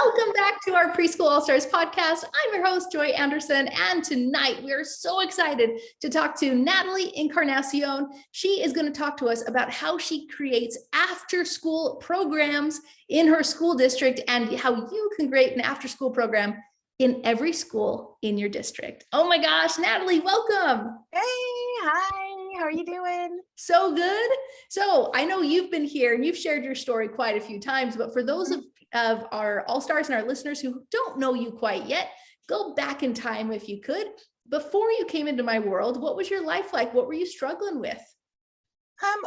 Welcome back to our Preschool All-Stars podcast. I'm your host, Joy Anderson, and tonight we are so excited to talk to Natalie Encarnacion. She is going to talk to us about how she creates after-school programs in her school district and how you can create an after-school program in every school in your district. Oh my gosh, Natalie, welcome. Hey, hi, how are you doing? So good. So I know you've been here and you've shared your story quite a few times, but for those of our all-stars and our listeners who don't know you quite yet, go back in time if you could. Before you came into my world, what was your life like? What were you struggling with?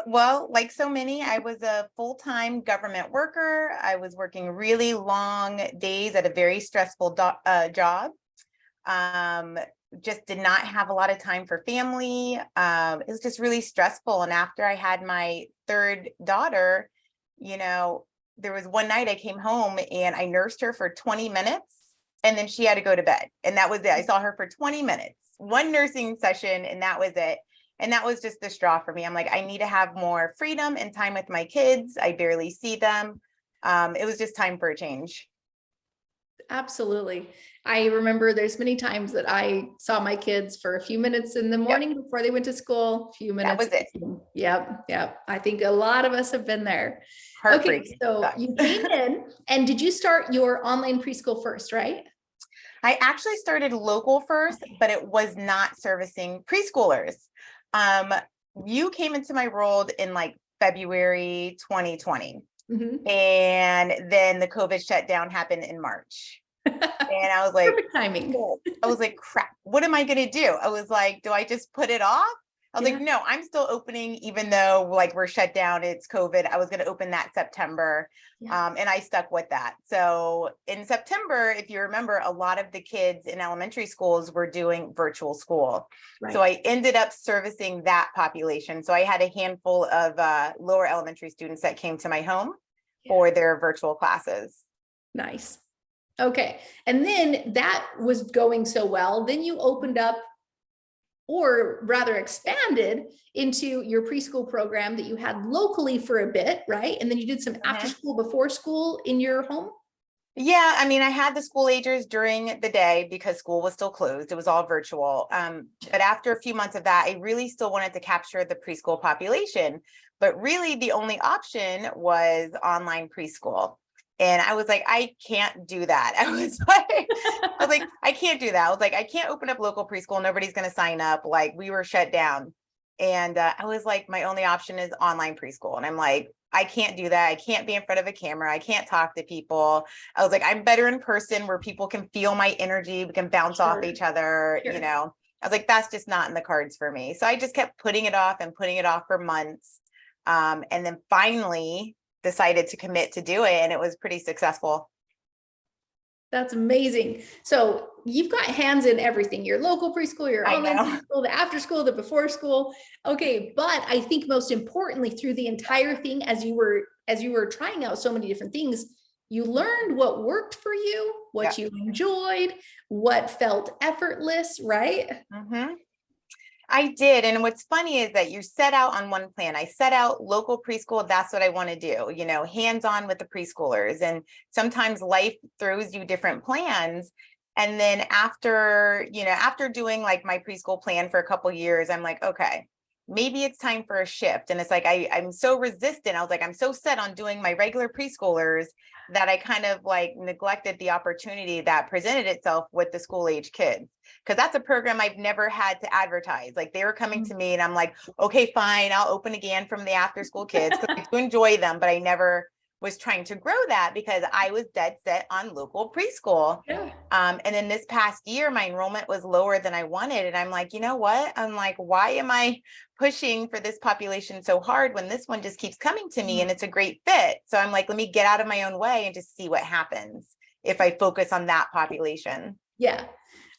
Well, like so many, I was a full-time government worker. I was working really long days at a very stressful job. Just did not have a lot of time for family. It was just really stressful. And after I had my third daughter, there was one night I came home and I nursed her for 20 minutes and then she had to go to bed. And that was it. I saw her for 20 minutes, one nursing session, and that was it. And that was just the straw for me. I'm like, I need to have more freedom and time with my kids. I barely see them. It was just time for a change. Absolutely. I remember there's many times that I saw my kids for a few minutes in the morning before they went to school, a few minutes. That was it. Yep. I think a lot of us have been there. Okay, so you came in and did you start your online preschool first, right? I actually started local first, but it was not servicing preschoolers. You came into my world in like February 2020. Mm-hmm. And then the COVID shutdown happened in March. And I was like, perfect timing. I was like, crap, what am I going to do? I was like, do I just put it off? I was like, no, I'm still opening, even though like we're shut down, it's COVID. I was going to open that September. And I stuck with that. So in September, if you remember, a lot of the kids in elementary schools were doing virtual school. Right. So I ended up servicing that population. So I had a handful of lower elementary students that came to my home for their virtual classes. Nice. Okay. And then that was going so well. Then you opened up, or rather expanded into your preschool program that you had locally for a bit, right? And then you did some after school, before school in your home? Yeah, I mean, I had the school agers during the day because school was still closed. It was all virtual. But after a few months of that, I really still wanted to capture the preschool population. But really the only option was online preschool. And I was like, I can't do that. I was like, I can't do that. I was like, I can't open up local preschool. Nobody's going to sign up. Like we were shut down. And I was like, my only option is online preschool. And I'm like, I can't do that. I can't be in front of a camera. I can't talk to people. I was like, I'm better in person where people can feel my energy. We can bounce off each other. I was like, that's just not in the cards for me. So I just kept putting it off for months. And then finally decided to commit to do it, and it was pretty successful. That's amazing. So you've got hands in everything, your local preschool, your online preschool, the after school, the before school. Okay. But I think most importantly, through the entire thing, as you were trying out so many different things, you learned what worked for you, what you enjoyed, what felt effortless, right? Mm-hmm. I did. And what's funny is that you set out on one plan. I set out local preschool. That's what I want to do, hands-on with the preschoolers. And sometimes life throws you different plans. And then after doing like my preschool plan for a couple of years, I'm like, okay, maybe it's time for a shift. And it's like, I'm so resistant. I was like, I'm so set on doing my regular preschoolers that I kind of like neglected the opportunity that presented itself with the school age kids. Cause that's a program I've never had to advertise. Like they were coming to me and I'm like, okay, fine. I'll open again from the after school kids because I do enjoy them, but I never was trying to grow that because I was dead set on local preschool. Yeah. And then this past year, my enrollment was lower than I wanted. And I'm like, you know what? I'm like, why am I pushing for this population so hard when this one just keeps coming to me and it's a great fit? So I'm like, let me get out of my own way and just see what happens if I focus on that population. Yeah.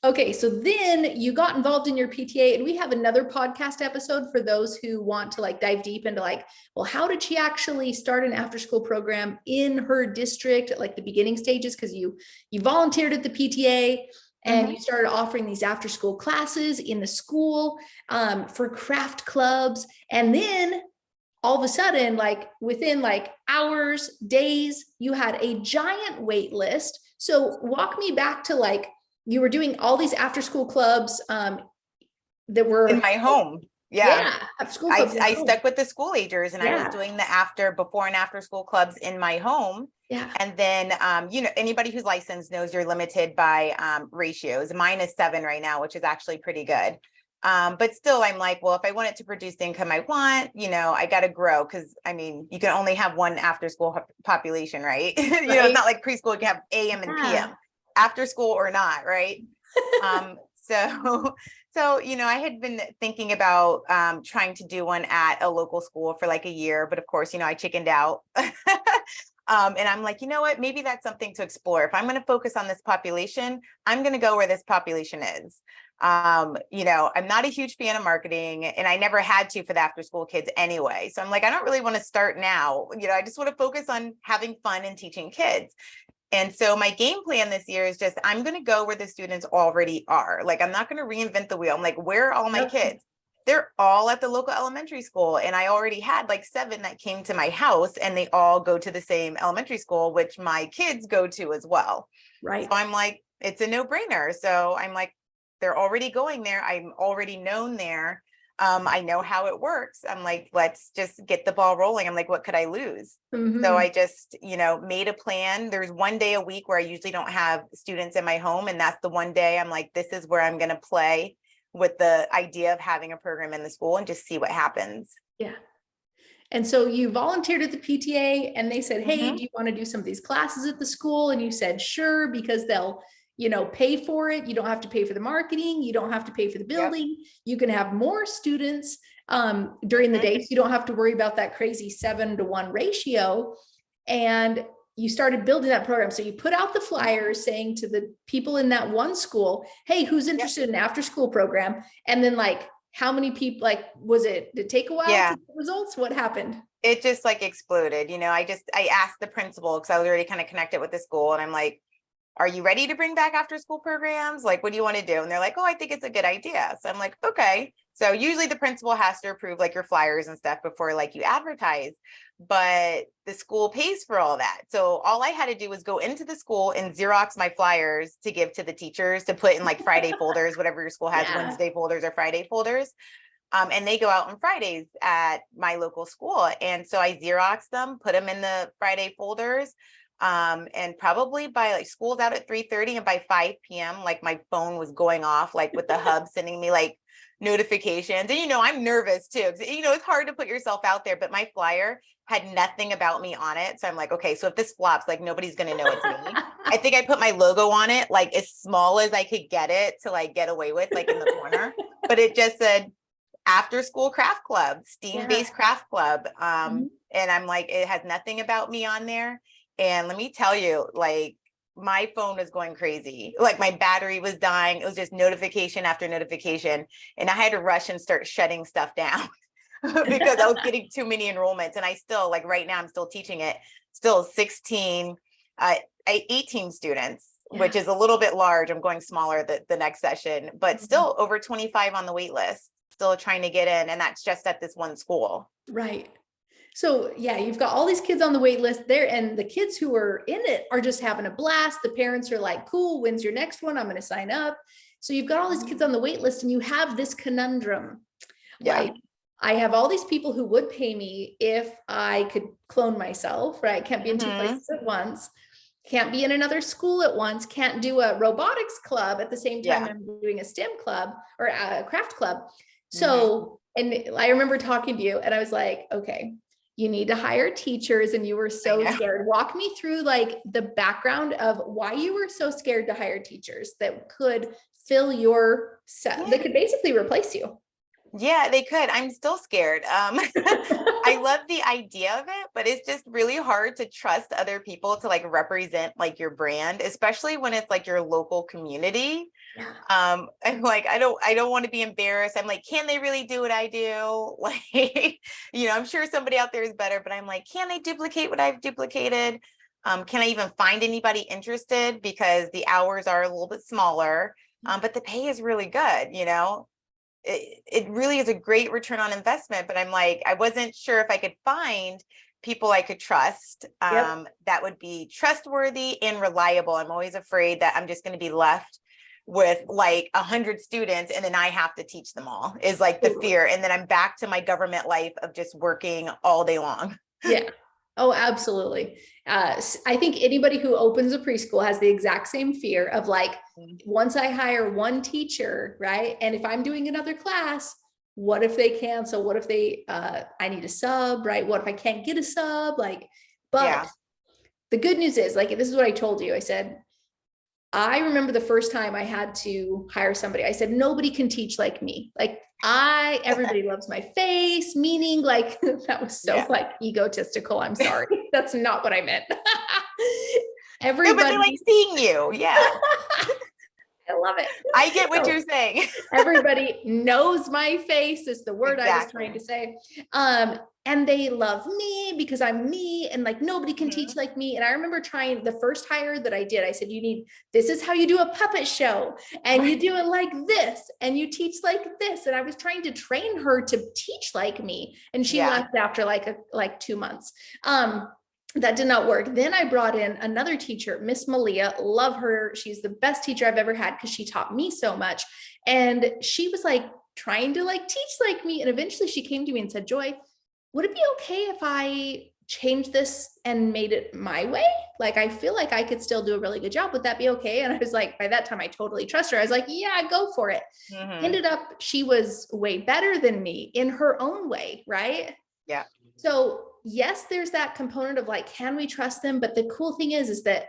Okay, so then you got involved in your PTA, and we have another podcast episode for those who want to like dive deep into like, well, how did she actually start an after school program in her district at like the beginning stages? Because you volunteered at the PTA and you started offering these after school classes in the school for craft clubs. And then all of a sudden, like within like hours, days, you had a giant wait list. So walk me back to like, you were doing all these after school clubs that In were, my home. Yeah. yeah, after school clubs. I stuck with the school agers, and I was Yeah. doing the before and after school clubs in my home. Yeah. And then, anybody who's licensed knows you're limited by ratios. Mine is 7 right now, which is actually pretty good. But still, I'm like, well, if I want it to produce the income I want, I got to grow, because I mean, you can only have one after school population, right? It's not like preschool, you can have AM and PM, after school or not, right? So I had been thinking about trying to do one at a local school for like a year, but of course, I chickened out. And I'm like, you know what, maybe that's something to explore. If I'm going to focus on this population, I'm going to go where this population is. I'm not a huge fan of marketing, and I never had to for the after school kids anyway. So I'm like, I don't really want to start now. I just want to focus on having fun and teaching kids. And so my game plan this year is just, I'm going to go where the students already are. Like, I'm not going to reinvent the wheel. I'm like, where are all my kids? They're all at the local elementary school. And I already had like 7 that came to my house, and they all go to the same elementary school, which my kids go to as well. Right. So I'm like, it's a no-brainer. So I'm like, they're already going there. I'm already known there. I know how it works. I'm like, let's just get the ball rolling. I'm like, what could I lose? So I just, made a plan. There's one day a week where I usually don't have students in my home. And that's the one day I'm like, this is where I'm going to play with the idea of having a program in the school and just see what happens. Yeah. And so you volunteered at the PTA, and they said, hey, do you want to do some of these classes at the school? And you said, sure, because they'll pay for it. You don't have to pay for the marketing. You don't have to pay for the building. Yep. You can have more students during the day. So you don't have to worry about that crazy 7-to-1 ratio. And you started building that program. So you put out the flyers saying to the people in that one school, hey, who's interested in an after school program? And then like, how many people, like, did it take a while to get results? What happened? It just like exploded. I asked the principal, because I was already kind of connected with the school, and I'm like, are you ready to bring back after school programs? Like, what do you want to do? And they're like, oh, I think it's a good idea. So I'm like, okay. So usually the principal has to approve like your flyers and stuff before like you advertise, but the school pays for all that. So all I had to do was go into the school and Xerox my flyers to give to the teachers to put in like Friday folders, whatever your school has, Wednesday folders or Friday folders. And they go out on Fridays at my local school. And so I Xerox them, put them in the Friday folders. And probably by like school's out at 3:30, and by 5 p.m. like my phone was going off, like with the hub sending me like notifications. And I'm nervous too, because it's hard to put yourself out there, but my flyer had nothing about me on it. So I'm like, okay, so if this flops, like nobody's gonna know it's me. I think I put my logo on it like as small as I could get it to like get away with, like in the corner, but it just said after school craft club, STEAM-based craft club. And I'm like, it has nothing about me on there. And let me tell you, like, my phone was going crazy. Like my battery was dying. It was just notification after notification. And I had to rush and start shutting stuff down because I was getting too many enrollments. And I still, like right now, I'm still teaching it, still 18 students, which is a little bit large. I'm going smaller the next session, but still over 25 on the wait list, still trying to get in. And that's just at this one school. Right. So yeah, you've got all these kids on the wait list there, and the kids who are in it are just having a blast. The parents are like, cool, when's your next one? I'm going to sign up. So you've got all these kids on the wait list, and you have this conundrum. Like, I have all these people who would pay me if I could clone myself, right? Can't be in 2 places at once. Can't be in another school at once. Can't do a robotics club at the same time I'm doing a STEM club or a craft club. So, and I remember talking to you, and I was like, okay, you need to hire teachers. And you were so scared. Walk me through like the background of why you were so scared to hire teachers that could fill your set, that could basically replace you. Yeah, they could. I'm still scared. I love the idea of it, but it's just really hard to trust other people to like represent like your brand, especially when it's like your local community. I'm like, I don't want to be embarrassed. I'm like, can they really do what I do? Like, I'm sure somebody out there is better, but I'm like, can they duplicate what I've duplicated? Can I even find anybody interested? Because the hours are a little bit smaller, but the pay is really good, it really is a great return on investment, but I'm like, I wasn't sure if I could find people I could trust, Yep. that would be trustworthy and reliable. I'm always afraid that I'm just going to be left with like 100 students and then I have to teach them all, is like the Totally. fear. And then I'm back to my government life of just working all day long. Yeah. Oh, absolutely. I think anybody who opens a preschool has the exact same fear of like, once I hire one teacher, right? And if I'm doing another class, what if they cancel? What if they, I need a sub, right? What if I can't get a sub? Like, but Yeah. the good news is, like, this is what I told you. I said, I remember the first time I had to hire somebody, I said, nobody can teach like me. Like everybody loves my face, meaning like that was so Yeah. like egotistical. I'm sorry. That's not what I meant. No, but they like Everybody, seeing you. Yeah. I love it. I get what So you're saying. everybody knows my face is the word I was trying to Exactly. say. And they love me because I'm me, and like nobody can teach Mhm. like me. And I remember trying the first hire that I did, I said, this is how you do a puppet show, and you do it like this, and you teach like this. And I was trying to train her to teach like me. And she Yeah. left after like 2 months. That did not work. Then I brought in another teacher, Miss Malia. Love her. She's the best teacher I've ever had because she taught me so much. And she was like trying to like teach like me. And eventually she came to me and said, Joy, would it be okay if I changed this and made it my way? Like, I feel like I could still do a really good job. Would that be okay? And I was like, by that time, I totally trust her. I was like, yeah, go for it. Mhm. Ended up, she was way better than me in her own way, right? Yeah. So yes, there's that component of like, can we trust them? But the cool thing is that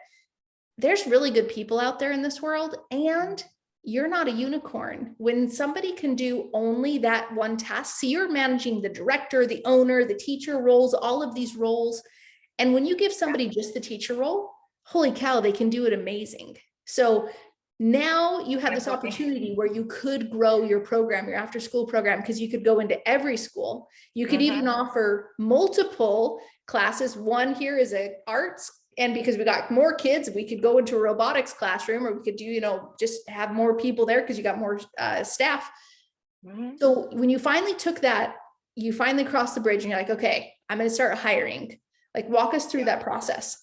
there's really good people out there in this world, and you're not a unicorn. When somebody can do only that one task, so you're managing the director, the owner, the teacher roles, all of these roles. And when you give somebody just the teacher role, holy cow, they can do it amazing. So now you have I'm this hoping. opportunity where you could grow your program, your after school program, because you could go into every school. You could even Mhm. offer multiple classes. One here is a arts, and because we got more kids, we could go into a robotics classroom, or we could do, just have more people there because you got more staff. Mhm. So when you finally took that, you finally crossed the bridge and you're like, okay, I'm going to start hiring. Like, walk us through that process.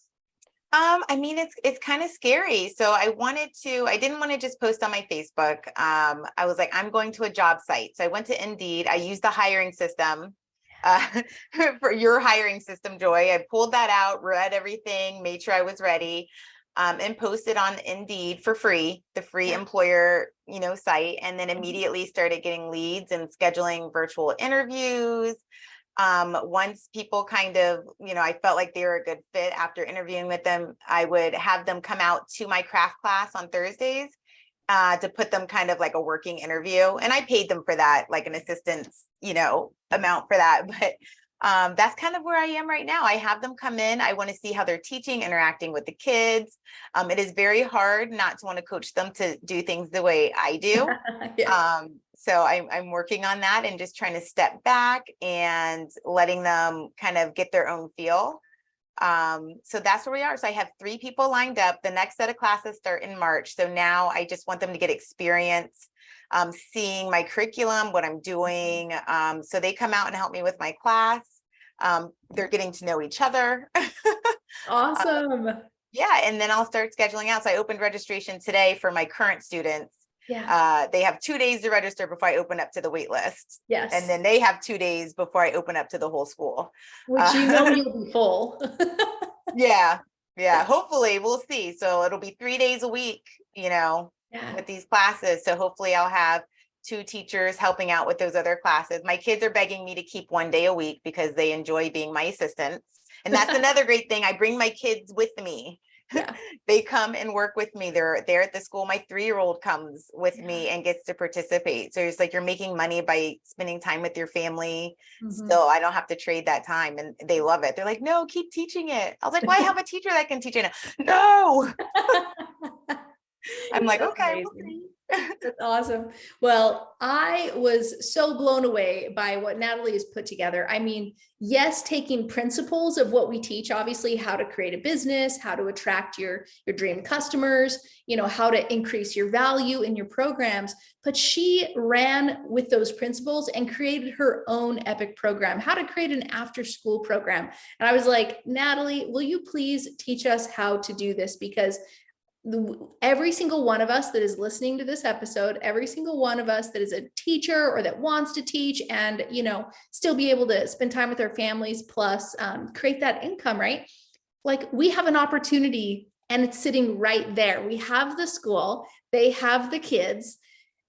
I mean, it's kind of scary. So I didn't want to just post on my Facebook. I was like, I'm going to a job site. So I went to Indeed. I used the hiring system, uh, for your hiring system, Joy. I pulled that out, read everything, made sure I was ready, and posted on Indeed for free, the free Yeah. employer, site, and then immediately started getting leads and scheduling virtual interviews. Once people kind of, I felt like they were a good fit after interviewing with them, I would have them come out to my craft class on Thursdays, to put them kind of like a working interview. And I paid them for that, like an assistance, amount for that. But that's kind of where I am right now. I have them come in. I want to see how they're teaching, interacting with the kids. It is very hard not to want to coach them to do things the way I do. Yeah. So I'm working on that and just trying to step back and letting them kind of get their own feel. So that's where we are. So I have 3 people lined up. The next set of classes start in March. So now I just want them to get experience, seeing my curriculum, what I'm doing. So they come out and help me with my class. They're getting to know each other. Awesome. Yeah, and then I'll start scheduling out. So I opened registration today for my current students. Yeah. They have 2 days to register before I open up to the wait list. And Yes. then they have 2 days before I open up to the whole school. Which you'll be full. Yeah, yeah, hopefully we'll see. So it'll be 3 days a week, Yeah. with these classes. So hopefully I'll have 2 teachers helping out with those other classes. My kids are begging me to keep 1 day a week because they enjoy being my assistants. And that's another great thing. I bring my kids with me. Yeah. They come and work with me. They're there at the school. My 3-year-old comes with me and gets to participate. So it's like you're making money by spending time with your family. Mhm. Still, I don't have to trade that time, and they love it. They're like, no, keep teaching it. I was like, well, I have a teacher that can teach it. No, I'm like, That's okay, we'll amazing. see. That's awesome. Well, I was so blown away by what Natalie has put together. I mean, yes, taking principles of what we teach, obviously how to create a business, how to attract your dream customers, how to increase your value in your programs, but she ran with those principles and created her own epic program, how to create an after school program. And I was like, Natalie, will you please teach us how to do this? Because every single one of us that is listening to this episode, every single one of us that is a teacher or that wants to teach and, still be able to spend time with our families, plus create that income, right? Like, we have an opportunity and it's sitting right there. We have the school, they have the kids,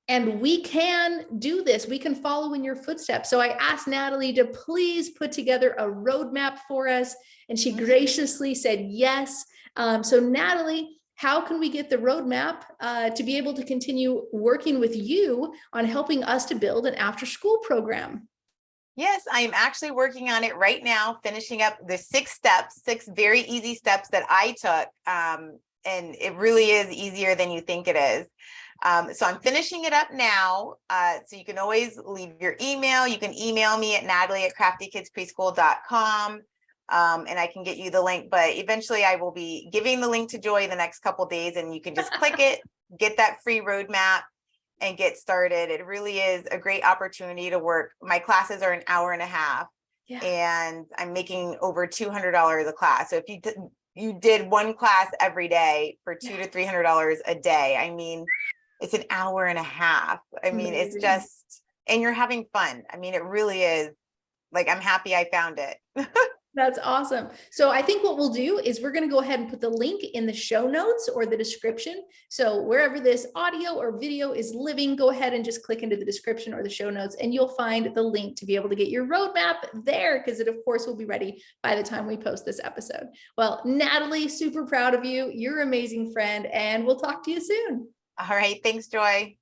and we can do this. We can follow in your footsteps. So I asked Natalie to please put together a roadmap for us, and she graciously said yes. So Natalie, how can we get the roadmap to be able to continue working with you on helping us to build an after school program? Yes, I am actually working on it right now, finishing up the 6 steps, 6 very easy steps that I took. And it really is easier than you think it is. So I'm finishing it up now. So you can always leave your email. You can email me at natalie@craftykidspreschool.com. And I can get you the link, but eventually I will be giving the link to Joy the next couple of days, and you can just click it, get that free roadmap and get started. It really is a great opportunity to work. My classes are an hour and a half, and I'm making over $200 a class. So if you did one class every day for $200 to $300 a day, I mean, it's an hour and a half. I mean, Amazing. It's just, and you're having fun. I mean, it really is. Like, I'm happy I found it. That's awesome. So I think what we'll do is we're going to go ahead and put the link in the show notes or the description. So wherever this audio or video is living, go ahead and just click into the description or the show notes, and you'll find the link to be able to get your roadmap there, because it, of course, will be ready by the time we post this episode. Well, Natalie, super proud of you. You're an amazing friend, and we'll talk to you soon. All right. Thanks, Joy.